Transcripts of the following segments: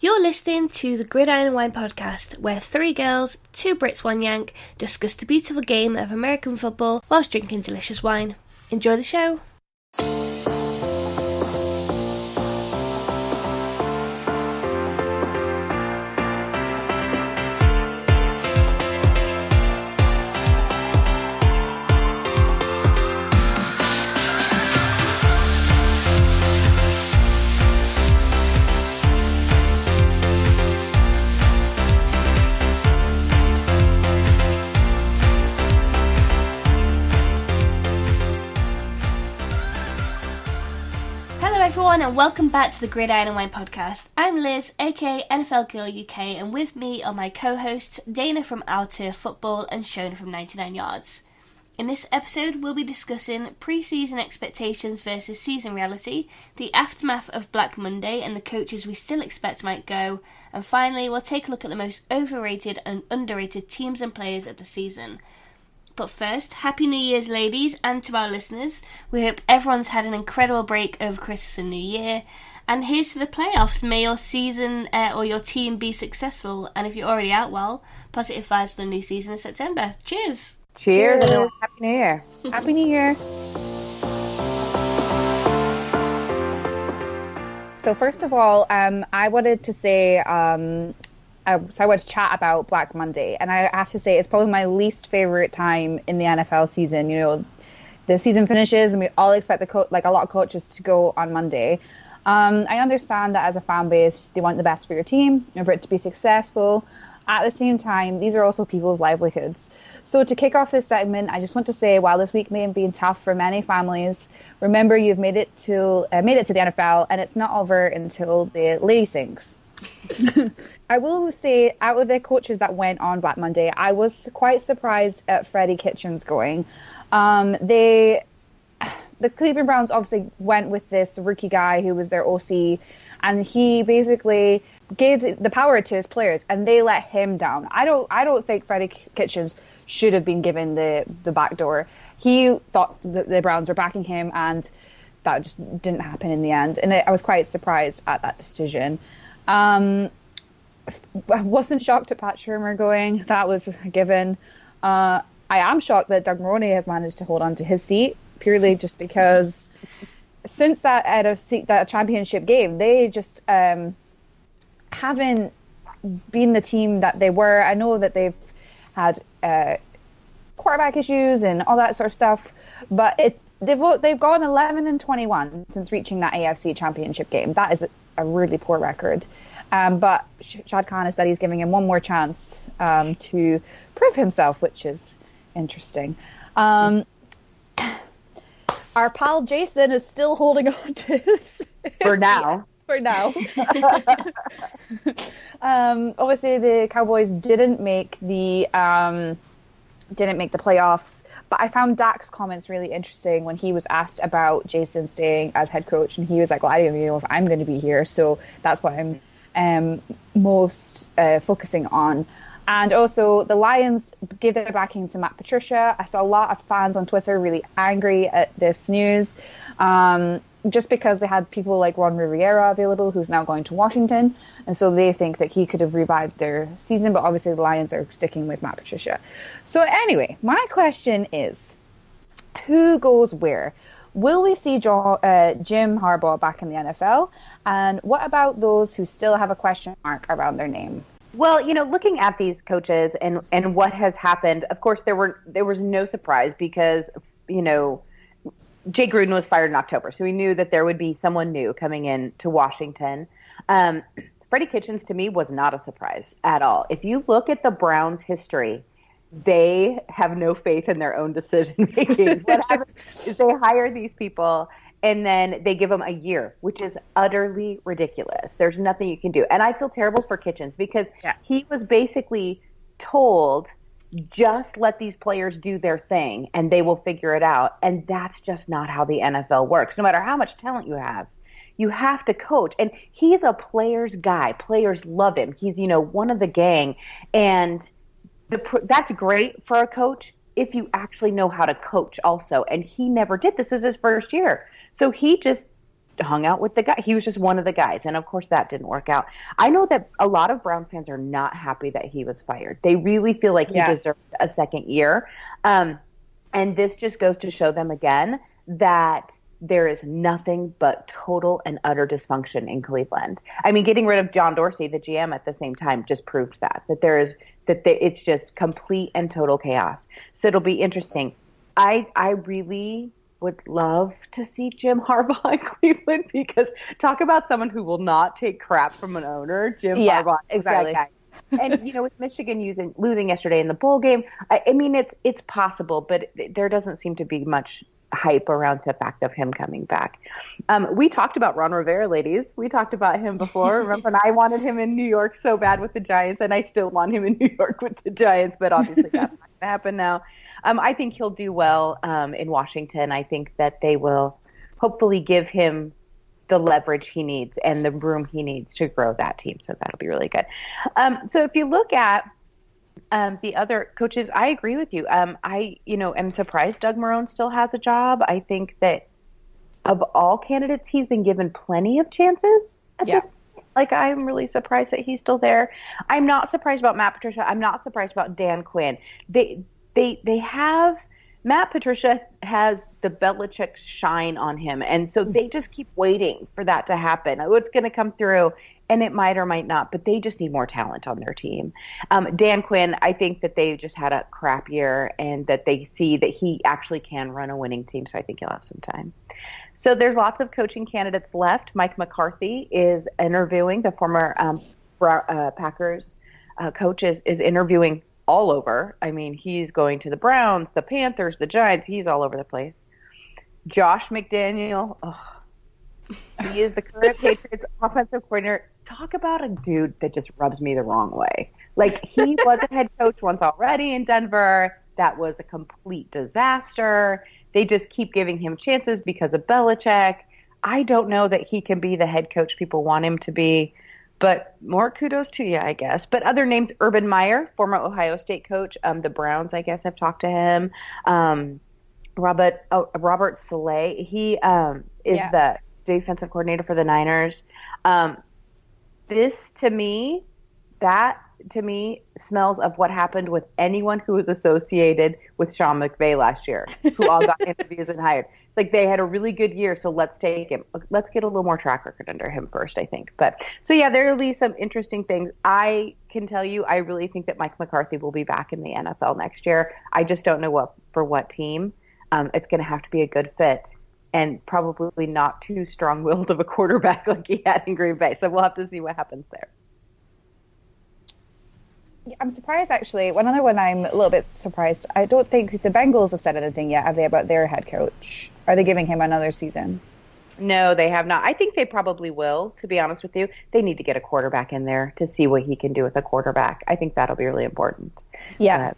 You're listening to the Gridiron and Wine podcast, where three girls, two Brits, one Yank, discuss the beautiful game of American football whilst drinking delicious wine. Enjoy the show. Everyone, and welcome back to the Gridiron and Wine podcast. I'm Liz, aka NFLGirlUK, and with me are my co-hosts Dayna from Our Turf Football and Shona from 99 Yards. In this episode, we'll be discussing pre-season expectations versus season reality, the aftermath of Black Monday and the coaches we still expect might go, and finally, we'll take a look at the most overrated and underrated teams and players of the season. But first, Happy New Year's, ladies, and to our listeners. We hope everyone's had an incredible break over Christmas and New Year. And here's to the playoffs. May your season or your team be successful. And if you're already out, well, positive vibes for the new season in September. Cheers. Cheers. Everyone. Happy New Year. Happy New Year. So first of all, I wanted to say... So I want to chat about Black Monday, and I have to say it's probably my least favorite time in the NFL season. You know, the season finishes and we all expect a lot of coaches to go on Monday. I understand that as a fan base, they want the best for your team and for it to be successful. At the same time, these are also people's livelihoods. So to kick off this segment, I just want to say, while this week may have been tough for many families, remember you've made it to the NFL, and it's not over until the lady sings. I will say, out of the coaches that went on Black Monday, I was quite surprised at Freddie Kitchens going. The Cleveland Browns obviously went with this rookie guy who was their OC, and he basically gave the power to his players, and they let him down. I don't think Freddie Kitchens should have been given the back door. He thought the Browns were backing him, and that just didn't happen in the end. And I was quite surprised at that decision. I wasn't shocked at Pat Shurmur going. That was a given. I am shocked that Doug Maroney has managed to hold on to his seat, purely just because since that championship game, they just haven't been the team that they were. I know that they've had quarterback issues and all that sort of stuff, but they've gone 11-21 since reaching that AFC championship game. That is a really poor record. But Shad Khan has said he's giving him one more chance to prove himself, which is interesting. Our pal Jason is still holding on to his for now. Obviously, the Cowboys didn't make the playoffs. But I found Dak's comments really interesting when he was asked about Jason staying as head coach, and he was like, well, I don't even know if I'm going to be here, so that's what I'm most focusing on. And also, the Lions gave their backing to Matt Patricia. I saw a lot of fans on Twitter really angry at this news, just because they had people like Ron Rivera available, who's now going to Washington, and so they think that he could have revived their season, but obviously the Lions are sticking with Matt Patricia. So anyway, my question is, who goes where? Will we see Jim Harbaugh back in the NFL? And what about those who still have a question mark around their name? Well, you know, looking at these coaches and what has happened, of course, there was no surprise because, you know, Jay Gruden was fired in October, so we knew that there would be someone new coming in to Washington. Freddie Kitchens, to me, was not a surprise at all. If you look at the Browns' history, they have no faith in their own decision-making. What happens is they hire these people, and then they give them a year, which is utterly ridiculous. There's nothing you can do. And I feel terrible for Kitchens because he was basically told, just let these players do their thing, and they will figure it out. And that's just not how the NFL works. No matter how much talent you have to coach. And he's a player's guy. Players love him. He's, you know, one of the gang. And that's great for a coach if you actually know how to coach also. And he never did. This is his first year. So he just hung out with the guy. He was just one of the guys. And of course that didn't work out. I know that a lot of Browns fans are not happy that he was fired. They really feel like he deserved a second year. And this just goes to show them again that there is nothing but total and utter dysfunction in Cleveland. I mean, getting rid of John Dorsey, the GM, at the same time just proved it's just complete and total chaos. So it'll be interesting. I really would love to see Jim Harbaugh in Cleveland, because talk about someone who will not take crap from an owner. Jim Harbaugh, exactly. That guy. And with Michigan losing yesterday in the bowl game, I mean it's possible, but there doesn't seem to be much hype around the fact of him coming back. We talked about Ron Rivera, ladies. We talked about him before. Remember when I wanted him in New York so bad with the Giants, and I still want him in New York with the Giants, but obviously that's not going to happen now. I think he'll do well in Washington. I think that they will hopefully give him the leverage he needs and the room he needs to grow that team. So that'll be really good. So if you look at the other coaches, I agree with you. I am surprised Doug Marrone still has a job. I think that of all candidates, he's been given plenty of chances. I'm really surprised that he's still there. I'm not surprised about Matt Patricia. I'm not surprised about Dan Quinn. They have Matt Patricia has the Belichick shine on him, and so they just keep waiting for that to happen. Oh, it's going to come through, and it might or might not, but they just need more talent on their team. Dan Quinn, I think that they just had a crap year, and that they see that he actually can run a winning team, so I think he'll have some time. So there's lots of coaching candidates left. Mike McCarthy is interviewing. The former Packers coach is interviewing all over. I mean, he's going to the Browns, the Panthers, the Giants. He's all over the place. Josh McDaniel, he is the current Patriots offensive coordinator. Talk about a dude that just rubs me the wrong way. Like, he was a head coach once already in Denver. That was a complete disaster. They just keep giving him chances because of Belichick. I don't know that he can be the head coach people want him to be. But more kudos to you, I guess. But other names, Urban Meyer, former Ohio State coach. The Browns, I guess, have talked to him. Robert Saleh, he is the defensive coordinator for the Niners. That to me smells of what happened with anyone who was associated with Sean McVay last year, who all got interviews and hired. Like, they had a really good year, so let's take him. Let's get a little more track record under him first, I think. But so there will be some interesting things. I can tell you, I really think that Mike McCarthy will be back in the NFL next year. I just don't know what team. It's going to have to be a good fit, and probably not too strong-willed of a quarterback like he had in Green Bay. So we'll have to see what happens there. I'm surprised, actually. One other one I'm a little bit surprised. I don't think the Bengals have said anything yet, have they, about their head coach? Are they giving him another season? No, they have not. I think they probably will, to be honest with you. They need to get a quarterback in there to see what he can do with a quarterback. I think that'll be really important. Yeah.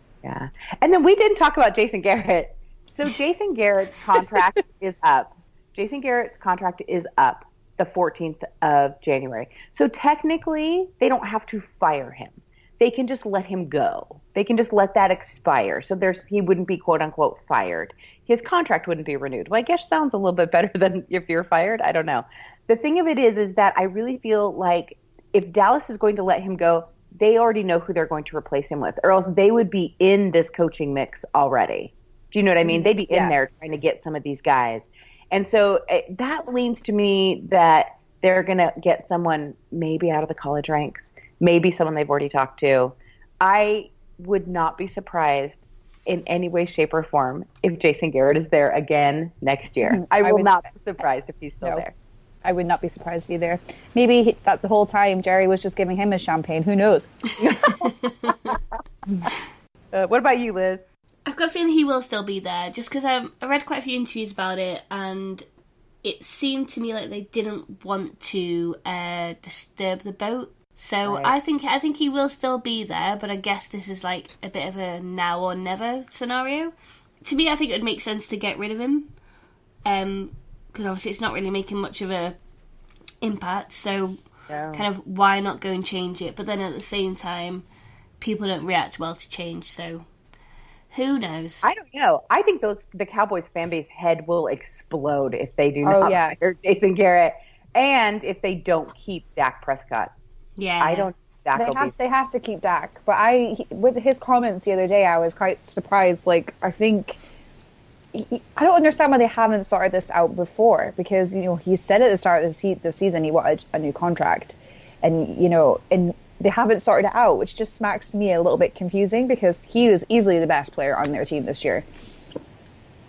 And then we didn't talk about Jason Garrett. So Jason Garrett's contract is up. Jason Garrett's contract is up the 14th of January. So technically, they don't have to fire him. They can just let him go. They can just let that expire. So he wouldn't be, quote unquote, fired. His contract wouldn't be renewed. Well, I guess sounds a little bit better than if you're fired. I don't know. The thing of it is that I really feel like if Dallas is going to let him go, they already know who they're going to replace him with, or else they would be in this coaching mix already. Do you know what I mean? They'd be in there trying to get some of these guys. And so that leans to me that they're going to get someone maybe out of the college ranks. Maybe someone they've already talked to. I would not be surprised in any way, shape, or form if Jason Garrett is there again next year. I will not be surprised if he's still there. I would not be surprised either. Maybe that the whole time Jerry was just giving him his champagne. Who knows? What about you, Liz? I've got a feeling he will still be there, just because I read quite a few interviews about it, and it seemed to me like they didn't want to disturb the boat. So right. I think he will still be there, but I guess this is like a bit of a now or never scenario. To me, I think it would make sense to get rid of him, because obviously it's not really making much of a impact. So kind of why not go and change it? But then at the same time, people don't react well to change. So Who knows? I don't know. I think the Cowboys fan base head will explode if they do not hire Jason Garrett, and if they don't keep Dak Prescott. Yeah, I don't. They have to keep Dak, but with his comments the other day, I was quite surprised. Like, I think I don't understand why they haven't sorted this out before, because he said at the start of the season he wanted a new contract, and they haven't sorted it out, which just smacks to me a little bit confusing, because he was easily the best player on their team this year.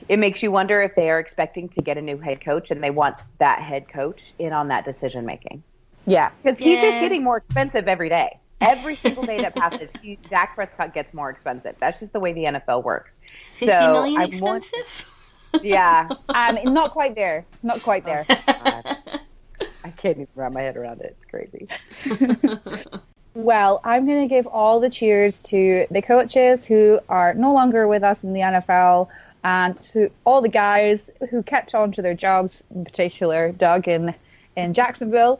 It makes you wonder if they are expecting to get a new head coach and they want that head coach in on that decision making. Yeah. Because he's just getting more expensive every day. Every single day that passes, Dak Prescott gets more expensive. That's just the way the NFL works. 50 million expensive? Yeah. Not quite there. Not quite there. I can't even wrap my head around it. It's crazy. Well, I'm going to give all the cheers to the coaches who are no longer with us in the NFL, and to all the guys who kept on to their jobs, in particular Doug in Jacksonville.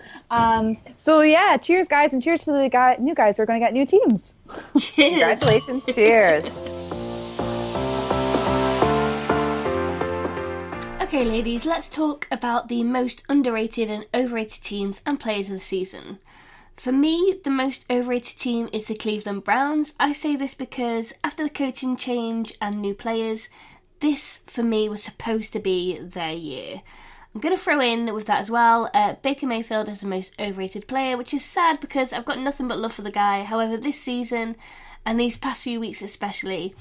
So yeah, cheers guys, and cheers to the new guys who are going to get new teams. Cheers. Congratulations. Cheers. Okay, ladies, let's talk about the most underrated and overrated teams and players of the season. For me, the most overrated team is the Cleveland Browns. I say this because after the coaching change and new players, this, for me, was supposed to be their year. I'm going to throw in with that as well, Baker Mayfield is the most overrated player, which is sad because I've got nothing but love for the guy. However, this season, and these past few weeks especially,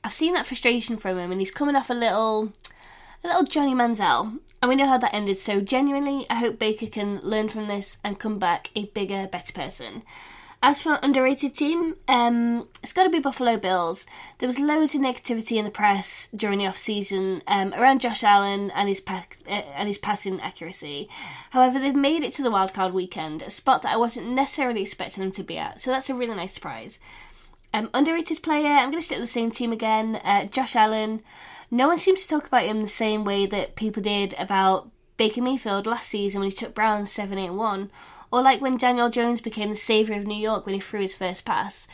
I've seen that frustration from him, and he's coming off a little Johnny Manziel, and we know how that ended, so genuinely, I hope Baker can learn from this and come back a bigger, better person. As for underrated team, it's got to be Buffalo Bills. There was loads of negativity in the press during the off-season around Josh Allen and his passing accuracy. However, they've made it to the wildcard weekend, a spot that I wasn't necessarily expecting them to be at, so that's a really nice surprise. Underrated player, I'm going to stick with the same team again, Josh Allen. No one seems to talk about him the same way that people did about Baker Mayfield last season when he took Browns 7-8-1, or like when Daniel Jones became the saviour of New York when he threw his first pass.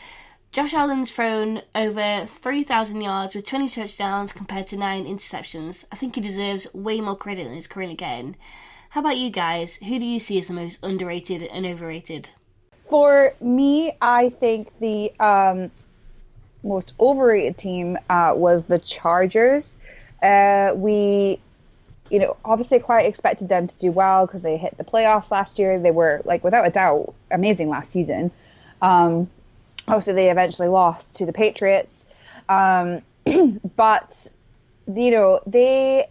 Josh Allen's thrown over 3,000 yards with 20 touchdowns compared to 9 interceptions. I think he deserves way more credit than he's currently getting. How about you guys? Who do you see as the most underrated and overrated? For me, I think the most overrated team was the Chargers. We obviously quite expected them to do well because they hit the playoffs last year. They were, without a doubt, amazing last season. Obviously, they eventually lost to the Patriots. But, they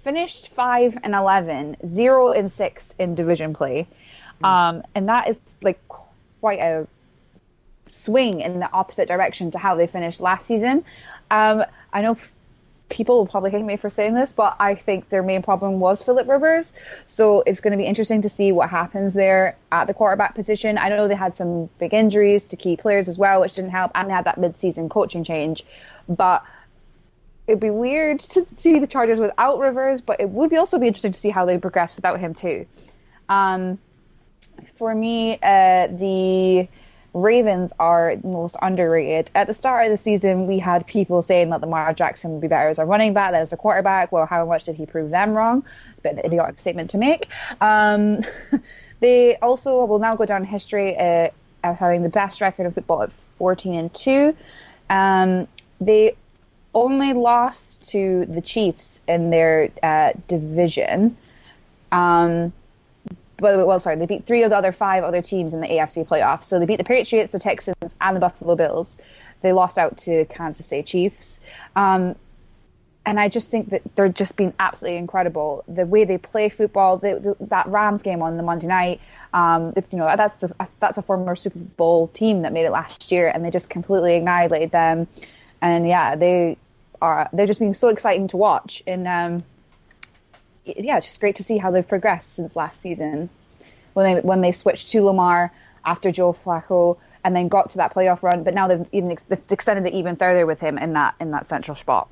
finished 5-11, 0-6 in division play. And that is, quite a swing in the opposite direction to how they finished last season. I know people will probably hate me for saying this, but I think their main problem was Phillip Rivers. So it's going to be interesting to see what happens there at the quarterback position. I know they had some big injuries to key players as well, which didn't help, and they had that mid-season coaching change. But it'd be weird to see the Chargers without Rivers, but it would also be interesting to see how they progress without him too. For me, the Ravens are most underrated. At the start of the season, we had people saying that Lamar Jackson would be better as a running back than as a quarterback. Well, how much did he prove them wrong? A bit of an idiotic statement to make. They also will now go down in history of having the best record of football at 14-2. They only lost to the Chiefs in their division. They beat 3 of the other 5 other teams in the AFC playoffs. So they beat the Patriots, the Texans, and the Buffalo Bills. They lost out to Kansas City Chiefs. And I just think that they're just being absolutely incredible. The way they play football, that Rams game on the Monday night, that's a former Super Bowl team that made it last year, and they just completely annihilated them. And yeah, they're just being so exciting to watch. And it's just great to see how they've progressed since last season when they switched to Lamar after Joe Flacco and then got to that playoff run. But now they've extended it even further with him in that central spot.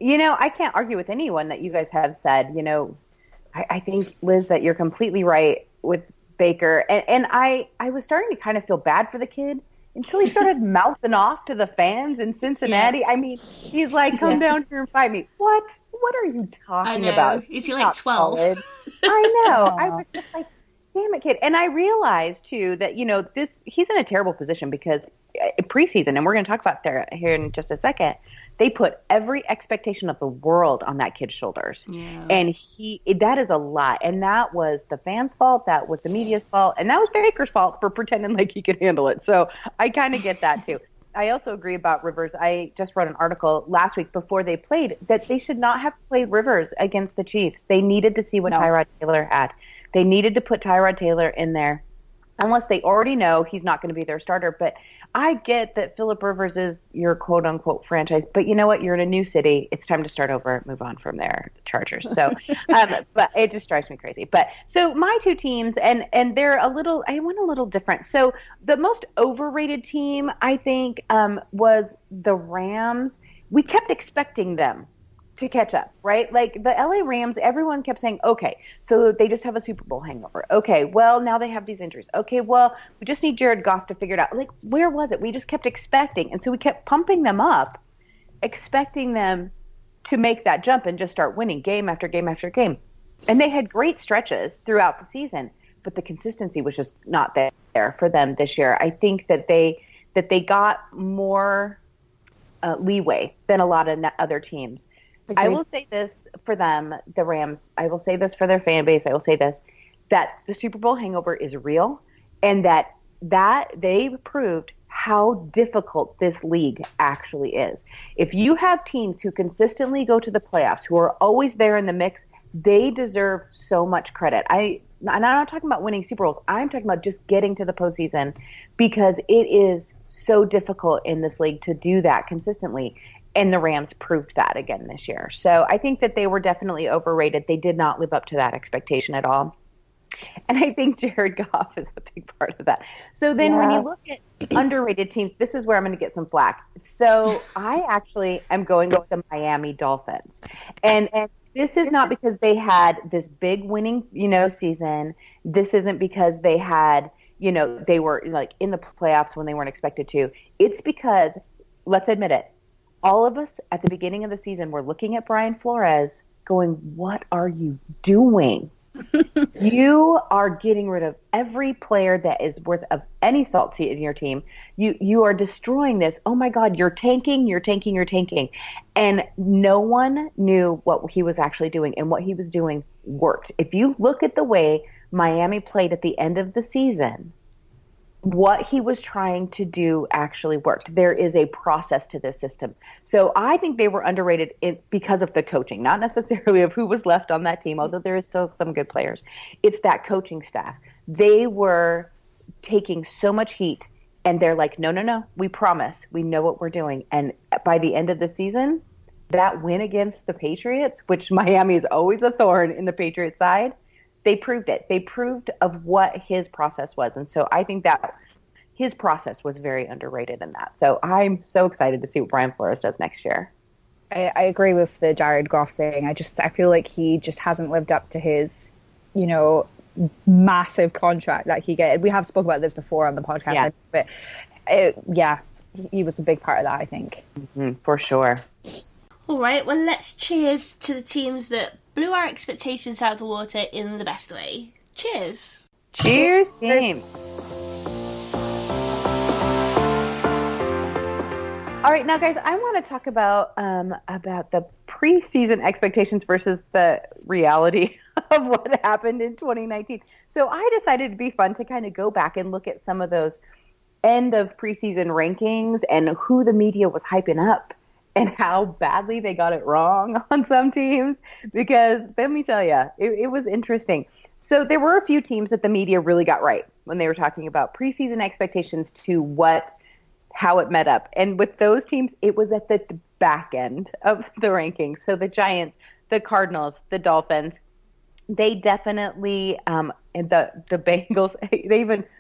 I can't argue with anyone that you guys have said. I think, Liz, that you're completely right with Baker. And I was starting to kind of feel bad for the kid until he started mouthing off to the fans in Cincinnati. Yeah. I mean, he's like, come down here and fight me. What? What are you talking about? Is he like 12? I know. I was just like, damn it, kid. And I realized, too, that, he's in a terrible position because preseason, and we're going to talk about that here in just a second, they put every expectation of the world on that kid's shoulders. Yeah. And that is a lot. And that was the fans' fault. That was the media's fault. And that was Baker's fault for pretending like he could handle it. So I kind of get that, too. I also agree about Rivers. I just wrote an article last week before they played that they should not have played Rivers against the Chiefs. They needed to see what Tyrod Taylor had. They needed to put Tyrod Taylor in there, unless they already know he's not going to be their starter. But I get that Phillip Rivers is your quote-unquote franchise. But you know what? You're in a new city. It's time to start over, move on from there, the Chargers. So, but it just drives me crazy. But so my two teams, and they're I went a little different. So the most overrated team, I think, was the Rams. We kept expecting them to catch up, right? Like the LA Rams, everyone kept saying, okay, so they just have a Super Bowl hangover. Okay, well, now they have these injuries. Okay, well, we just need Jared Goff to figure it out. Like, where was it? We just kept expecting. And so we kept pumping them up, expecting them to make that jump and just start winning game after game after game. And they had great stretches throughout the season, but the consistency was just not there for them this year. I think that they got more leeway than a lot of other teams. Agreed. I will say this for them, the Rams. I will say this for their fan base. I will say this, that the Super Bowl hangover is real, and that they proved how difficult this league actually is. If you have teams who consistently go to the playoffs, who are always there in the mix, they deserve so much credit. I'm not talking about winning Super Bowls. I'm talking about just getting to the postseason, because it is so difficult in this league to do that consistently. And the Rams proved that again this year. So I think that they were definitely overrated. They did not live up to that expectation at all. And I think Jared Goff is a big part of that. So then when you look at underrated teams, this is where I'm going to get some flack. So I actually am going with the Miami Dolphins. And this is not because they had this big winning, season. This isn't because they had, they were like in the playoffs when they weren't expected to. It's because, let's admit it, all of us at the beginning of the season were looking at Brian Flores going, what are you doing? You are getting rid of every player that is worth of any salt in your team. You are destroying this. Oh my God, you're tanking. And no one knew what he was actually doing, and what he was doing worked. If you look at the way Miami played at the end of the season, what he was trying to do actually worked. There is a process to this system. So I think they were underrated because of the coaching, not necessarily of who was left on that team, although there is still some good players. It's that coaching staff. They were taking so much heat, and they're like, no, we promise. We know what we're doing. And by the end of the season, that win against the Patriots, which Miami is always a thorn in the Patriots side, they proved it. They proved of what his process was. And so I think that his process was very underrated in that. So I'm so excited to see what Brian Flores does next year. I agree with the Jared Goff thing. I feel like he just hasn't lived up to his, massive contract that he get. We have spoken about this before on the podcast, but he was a big part of that, I think. Mm-hmm, for sure. All right, well, let's cheers to the teams that blew our expectations out of the water in the best way. Cheers. Cheers, team. All right, now, guys, I want to talk about the preseason expectations versus the reality of what happened in 2019. So I decided it'd be fun to kind of go back and look at some of those end of preseason rankings and who the media was hyping up and how badly they got it wrong on some teams, because let me tell you, it was interesting. So there were a few teams that the media really got right when they were talking about preseason expectations to how it met up. And with those teams, it was at the back end of the rankings. So the Giants, the Cardinals, the Dolphins, they definitely, and the Bengals,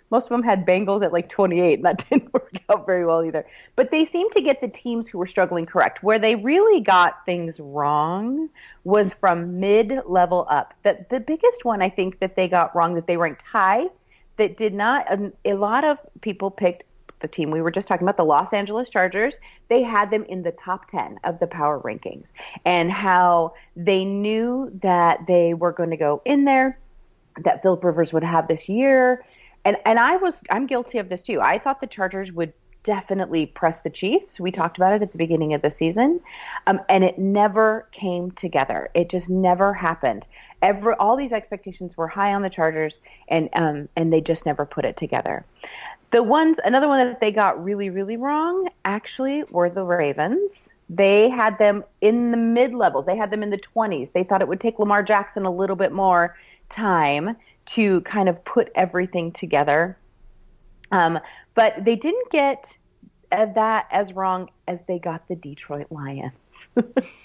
most of them had Bengals at like 28, and that didn't work out very well either. But they seemed to get the teams who were struggling correct. Where they really got things wrong was from mid-level up. The biggest one I think that they got wrong, that they ranked high, that did not, a lot of people picked the team we were just talking about, the Los Angeles Chargers, they had them in the top 10 of the power rankings, and how they knew that they were going to go in there, that Philip Rivers would have this year. And I'm guilty of this too. I thought the Chargers would definitely press the Chiefs. We talked about it at the beginning of the season, and it never came together. It just never happened. All these expectations were high on the Chargers, and they just never put it together. Another one that they got really, really wrong actually were the Ravens. They had them in the mid-levels. They had them in the 20s. They thought it would take Lamar Jackson a little bit more time to kind of put everything together. But they didn't get that as wrong as they got the Detroit Lions.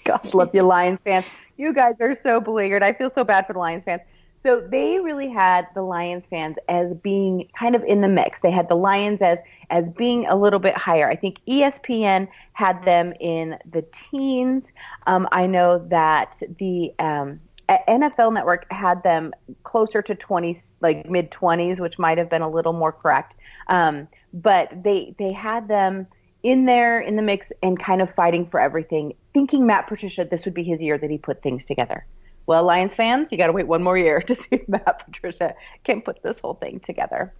Gosh, love you, Lions fans. You guys are so beleaguered. I feel so bad for the Lions fans. So they really had the Lions fans as being kind of in the mix. They had the Lions as being a little bit higher. I think ESPN had them in the teens. I know that the NFL Network had them closer to 20s, like mid-20s, which might have been a little more correct. But they had them in there in the mix and kind of fighting for everything, thinking Matt Patricia, this would be his year that he put things together. Well, Lions fans, you got to wait one more year to see if Matt Patricia can put this whole thing together.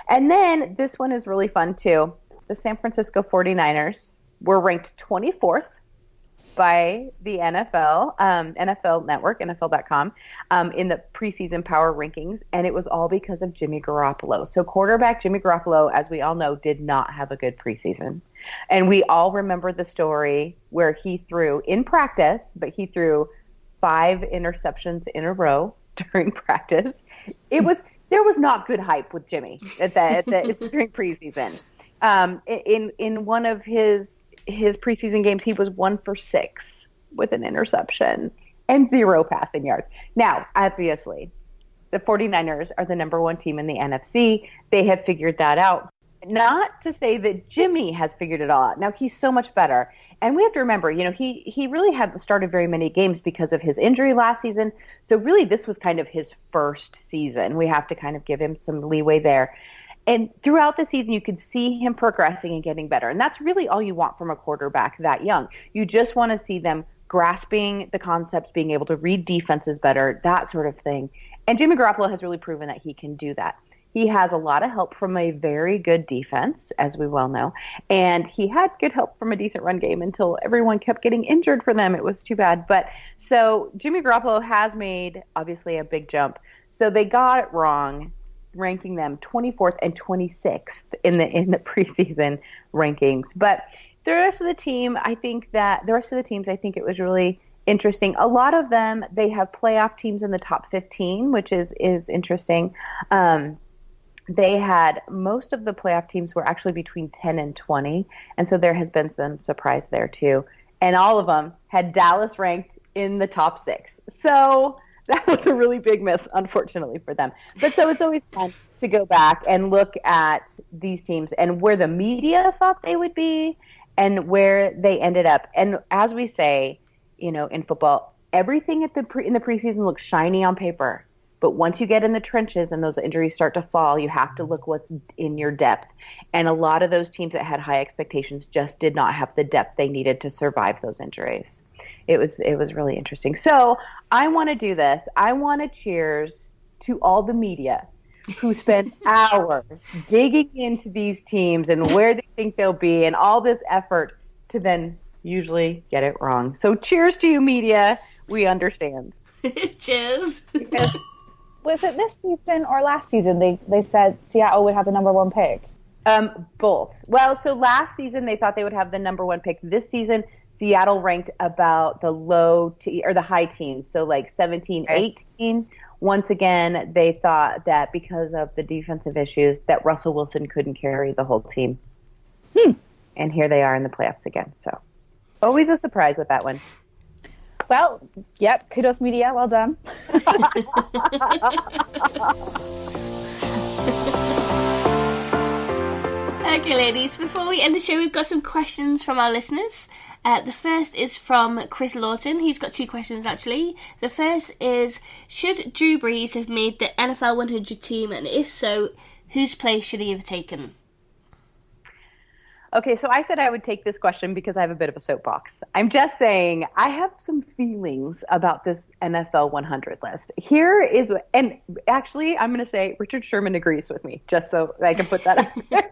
And then this one is really fun too. The San Francisco 49ers were ranked 24th by the NFL Network, NFL.com, in the preseason power rankings, and it was all because of Jimmy Garoppolo. So quarterback Jimmy Garoppolo, as we all know, did not have a good preseason. And we all remember the story where he threw in practice, but he threw 5 interceptions in a row during practice. There was not good hype with Jimmy during preseason. In one of his preseason games, he was 1 for 6 with an interception and 0 passing yards. Now, obviously, the 49ers are the number 1 team in the NFC. They have figured that out. Not to say that Jimmy has figured it all out. Now, he's so much better. And we have to remember, he really hadn't started very many games because of his injury last season. So really, this was kind of his first season. We have to kind of give him some leeway there. And throughout the season, you could see him progressing and getting better. And that's really all you want from a quarterback that young. You just want to see them grasping the concepts, being able to read defenses better, that sort of thing. And Jimmy Garoppolo has really proven that he can do that. He has a lot of help from a very good defense, as we well know. And he had good help from a decent run game until everyone kept getting injured for them. It was too bad. But so Jimmy Garoppolo has made, obviously, a big jump. So they got it wrong, ranking them 24th and 26th in the preseason rankings. But the rest of the teams, I think it was really interesting. A lot of them, they have playoff teams in the top 15, which is interesting. They had most of the playoff teams were actually between 10 and 20. And so there has been some surprise there too. And all of them had Dallas ranked in the top 6. So that was a really big miss, unfortunately, for them. But so it's always fun to go back and look at these teams and where the media thought they would be and where they ended up. And as we say, in football, everything in the preseason looks shiny on paper. But once you get in the trenches and those injuries start to fall, you have to look what's in your depth. And a lot of those teams that had high expectations just did not have the depth they needed to survive those injuries. It was really interesting. So I want to do this. I want to cheers to all the media who spend hours digging into these teams and where they think they'll be and all this effort to then usually get it wrong. So cheers to you, media. We understand. Cheers. Because was it this season or last season they said Seattle would have the number 1 pick? Both. Well, so last season they thought they would have the number 1 pick. This season, Seattle ranked about the the high teens, so like 17, 18. Once again, they thought that because of the defensive issues that Russell Wilson couldn't carry the whole team. And here they are in the playoffs again. So always a surprise with that one. Well, yep, kudos media, well done. Okay, ladies, before we end the show, we've got some questions from our listeners. The first is from Chris Lawton. He's got 2 questions, actually. The first is, should Drew Brees have made the NFL 100 team, and if so, whose place should he have taken? Okay, so I said I would take this question because I have a bit of a soapbox. I'm just saying I have some feelings about this NFL 100 list. Here is, and actually I'm going to say Richard Sherman agrees with me, just so I can put that out there,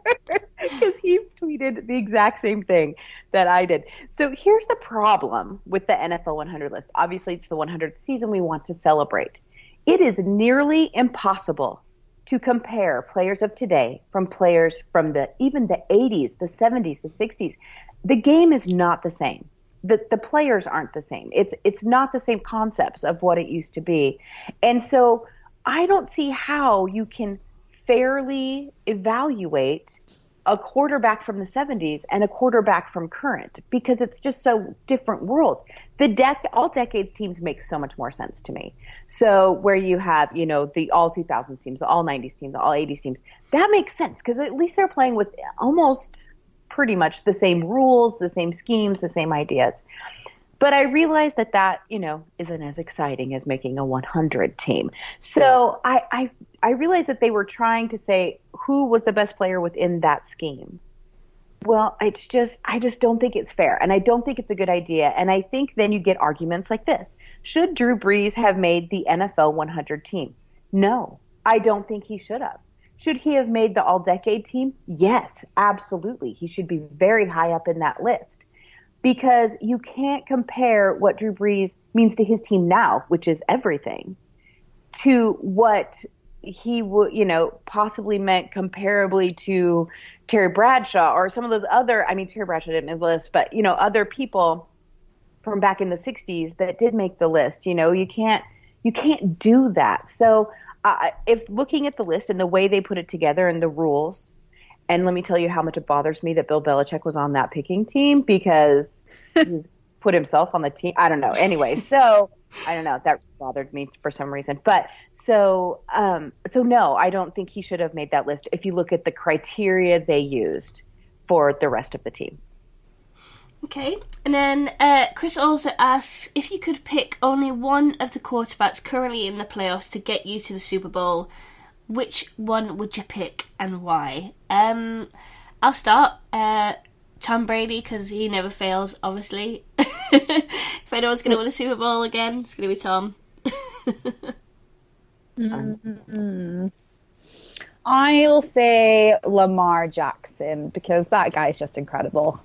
because he tweeted the exact same thing that I did. So here's the problem with the NFL 100 list. Obviously, it's the 100th season we want to celebrate. It is nearly impossible to compare players of today from players from even the 80s, the 70s, the 60s. The game is not the same. The players aren't the same. It's not the same concepts of what it used to be. And so I don't see how you can fairly evaluate a quarterback from the 70s and a quarterback from current, because it's just so different worlds. All decades teams make so much more sense to me. So where you have, the all 2000s teams, the all 90s teams, the all 80s teams, that makes sense because at least they're playing with almost pretty much the same rules, the same schemes, the same ideas. But I realize that isn't as exciting as making a 100 team. So I realized that they were trying to say who was the best player within that scheme. Well, I just don't think it's fair, and I don't think it's a good idea. And I think then you get arguments like this. Should Drew Brees have made the NFL 100 team? No, I don't think he should have. Should he have made the all-decade team? Yes, absolutely. He should be very high up in that list. Because you can't compare what Drew Brees means to his team now, which is everything, to what he would, possibly meant comparably to Terry Bradshaw or some of those other, Terry Bradshaw didn't make the list, but, other people from back in the 60s that did make the list. You can't do that. So if looking at the list and the way they put it together and the rules, and let me tell you how much it bothers me that Bill Belichick was on that picking team because he put himself on the team. I don't know. Anyway, so I don't know. That bothered me for some reason. But so no, I don't think he should have made that list if you look at the criteria they used for the rest of the team. Okay. And then Chris also asks, if you could pick only one of the quarterbacks currently in the playoffs to get you to the Super Bowl, which one would you pick and why? I'll start. Tom Brady, because he never fails, obviously. If anyone's going to win a Super Bowl again, it's going to be Tom. I'll say Lamar Jackson, because that guy's just incredible.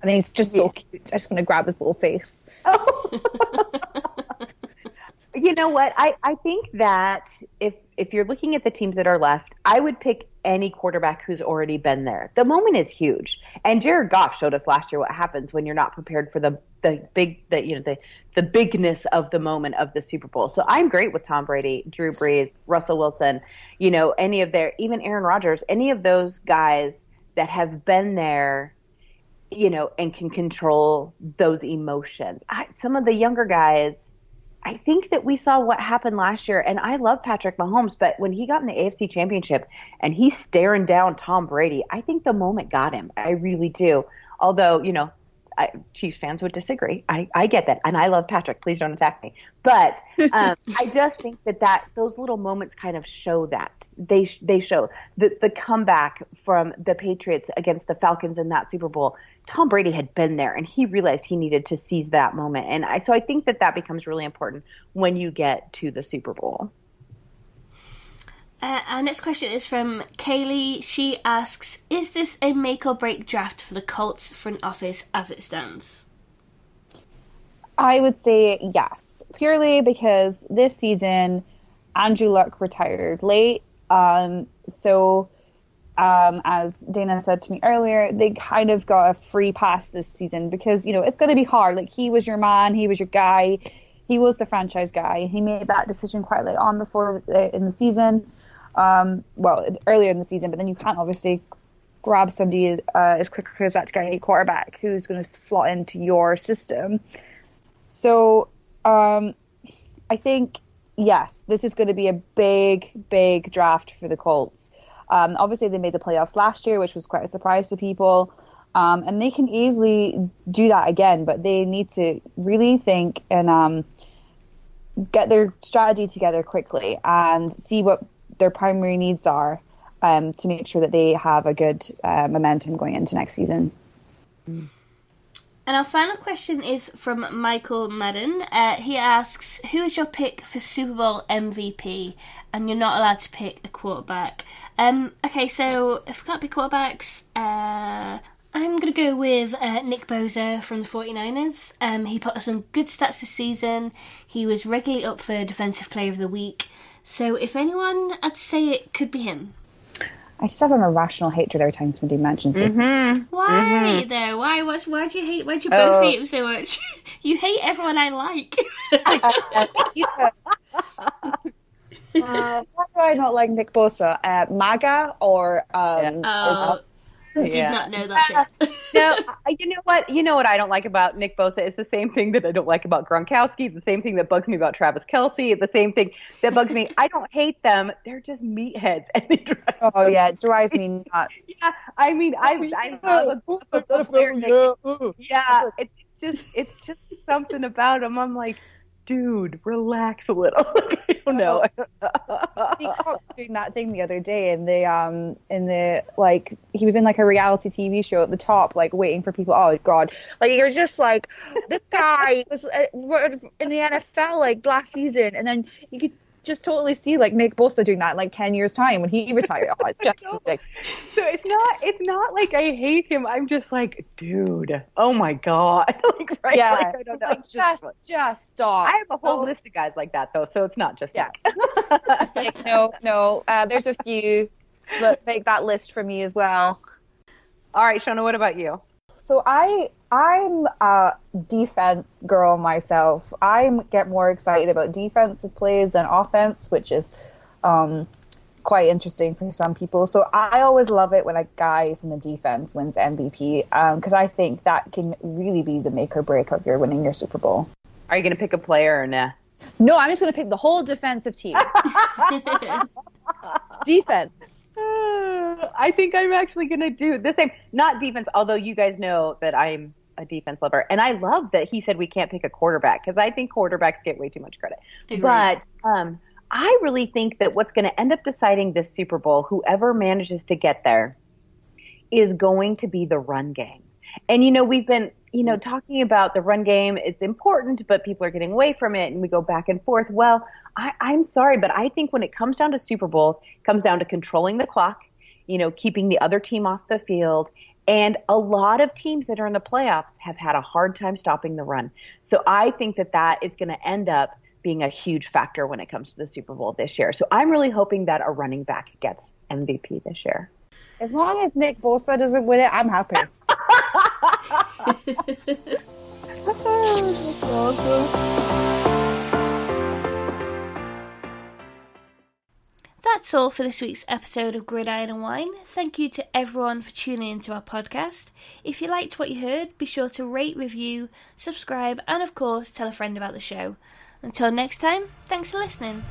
And he's just so cute. I just want to grab his little face. You know what? I think that if you're looking at the teams that are left, I would pick any quarterback who's already been there. The moment is huge. And Jared Goff showed us last year what happens when you're not prepared for the bigness of the moment of the Super Bowl. So I'm great with Tom Brady, Drew Brees, Russell Wilson, even Aaron Rodgers, any of those guys that have been there, and can control those emotions. Some of the younger guys, I think that we saw what happened last year, and I love Patrick Mahomes, but when he got in the AFC Championship and he's staring down Tom Brady, I think the moment got him. I really do. Although, Chiefs fans would disagree. I get that, and I love Patrick. Please don't attack me. But I just think that those little moments kind of show that. They show the comeback from the Patriots against the Falcons in that Super Bowl. Tom Brady had been there, and he realized he needed to seize that moment. And so I think that becomes really important when you get to the Super Bowl. Our next question is from Kaylee. She asks, is this a make or break draft for the Colts front office as it stands? I would say yes, purely because this season Andrew Luck retired late. As Dayna said to me earlier, they kind of got a free pass this season because, it's going to be hard. Like, he was your man, he was your guy, he was the franchise guy. He made that decision quite late on in the season. Earlier in the season, but then you can't obviously grab somebody as quickly as that to get a quarterback who's going to slot into your system. So I think, yes, this is going to be a big, big draft for the Colts. Obviously, they made the playoffs last year, which was quite a surprise to people. And they can easily do that again, but they need to really think and get their strategy together quickly and see what their primary needs are to make sure that they have a good momentum going into next season. And our final question is from Michael Madden. He asks, who is your pick for Super Bowl MVP? And you're not allowed to pick a quarterback. Okay, so if we can't pick quarterbacks, I'm going to go with Nick Bosa from the 49ers. He put up some good stats this season. He was regularly up for Defensive Player of the Week. So if anyone, I'd say it could be him. I just have an irrational hatred every time somebody mentions this. Why though? Why do you hate? Why do you both hate him so much? You hate everyone I like. Why do I not like Nick Bosa? MAGA or did not know that. No, you know what I don't like about Nick Bosa? It's the same thing that I don't like about Gronkowski. It's the same thing that bugs me about Travis Kelce. It's the same thing that bugs me. I don't hate them. They're just meatheads. And they drive it drives me nuts. Yeah, I mean, I love a player. Yeah, it's just something about him. I'm like, dude, relax a little. I don't know. He was doing that thing the other day in the like, he was in like a reality TV show at the top, like waiting for people. Oh God, like you're just like, this guy was in the NFL like last season, and then you could just totally see like Nick Bosa doing that in like 10 years time when he retired. Oh, it's just ridiculous. So it's not like I hate him. I'm just like, dude, oh my God. Like, right? Yeah. Like, I don't know. Like, just stop. I have a whole list of guys like that though, so it's not just Nick. It's like, no. There's a few. Make that list for me as well. All right, Shona, what about you? So I'm a defense girl myself. I get more excited about defensive plays than offense, which is quite interesting for some people. So I always love it when a guy from the defense wins MVP, because I think that can really be the make or break of your winning your Super Bowl. Are you going to pick a player or nah? No, I'm just going to pick the whole defensive team. Defense. I think I'm actually going to do the same. Not defense, although you guys know that I'm a defense lover. And I love that he said we can't pick a quarterback, because I think quarterbacks get way too much credit. Agreed. But I really think that what's going to end up deciding this Super Bowl, whoever manages to get there, is going to be the run game. And, we've been, talking about the run game. It's important, but people are getting away from it, and we go back and forth. Well, I'm sorry, but I think when it comes down to Super Bowl, it comes down to controlling the clock, keeping the other team off the field. And a lot of teams that are in the playoffs have had a hard time stopping the run. So I think that is going to end up being a huge factor when it comes to the Super Bowl this year. So I'm really hoping that a running back gets MVP this year. As long as Nick Bosa doesn't win it, I'm happy. That's all for this week's episode of Gridiron and Wine. Thank you to everyone for tuning into our podcast. If you liked what you heard, be sure to rate, review, subscribe, and of course, tell a friend about the show. Until next time, thanks for listening.